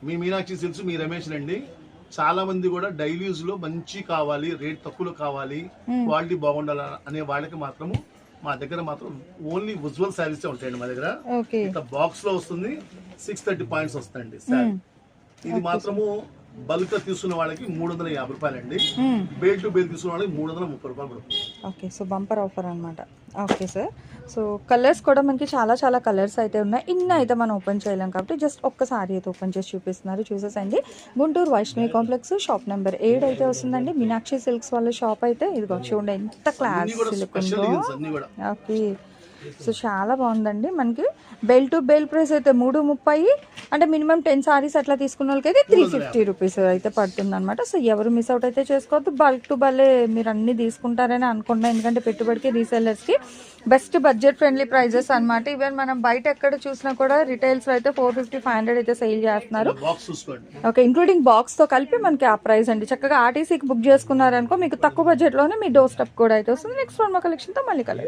మీ Meenakshi silks, మీ రమేష్ అండి. చాలా మంది కూడా డైలీ యూజ్ లో మంచి కావాలి, రేట్ తక్కువలో కావాలి, క్వాలిటీ బాగుండాలి అనే వాళ్ళకి మాత్రము మా దగ్గర మాత్రం ఓన్లీ విజువల్ శారీస్ ఉంటాయండి. మా దగ్గర ఇంత బాక్స్ లో వస్తుంది, 630 పాయింట్స్ వస్తాయండి శారీ. ఇది మాత్రము బల్క్ తీసుకున్న వాళ్ళకి 350 రూపాయలండి. బేల్ టు బేల్ తీసుకున్న వాళ్ళకి 330 రూపాయలు పడుతుంది. ఓకే, సో బంపర్ ఆఫర్ అనమాట. ఓకే సార్, సో కలర్స్ కూడా మనకి చాలా చాలా కలర్స్ అయితే ఉన్నాయి. ఇన్ని అయితే మనం ఓపెన్ చేయలేం కాబట్టి జస్ట్ ఒక్కసారి అయితే ఓపెన్ చేసి చూపిస్తున్నారు, చూసేసండి. Guntur Vaishnavi complex shop number 7 అయితే వస్తుందండి. మీనాక్షి సిల్క్స్ వాళ్ళ షాప్ అయితే ఇదిగో చూడండి ఎంత క్లాస్ సిల్క్ ఉందో. ఓకే, సో చాలా బాగుందండి. మనకి బెల్ టు బెల్ ప్రైస్ అయితే 330, అంటే మినిమం 10 సారీస్ అట్లా తీసుకున్న వాళ్ళకి అయితే 350 రూపీస్ అయితే పడుతుంది అనమాట. సో ఎవరు మిస్ అవుట్ అయితే చేసుకోవద్దు. బల్క్ టు బల్లే మీరు అన్ని తీసుకుంటారని అనుకుంటున్నాను, ఎందుకంటే పెట్టుబడికి రీసెల్లర్స్కి బెస్ట్ బడ్జెట్ ఫ్రెండ్లీ ప్రైజెస్ అనమాట. ఈవెన్ మనం బయట ఎక్కడ చూసినా కూడా రిటైల్స్ అయితే 450-500 అయితే సేల్ చేస్తున్నారు. ఓకే, ఇంక్లూడింగ్ బాక్స్ తో కలిపి మనకి ఆ ప్రైస్ అండి. చక్కగా ఆర్టీసీకి బుక్ చేసుకున్నారనుకో మీకు తక్కువ బడ్జెట్ లోనే మీ డోర్ స్టెప్ కూడా అయితే వస్తుంది. నెక్స్ట్ వన్ మా కలెక్షన్ తో మళ్ళీ కలెక్ట్.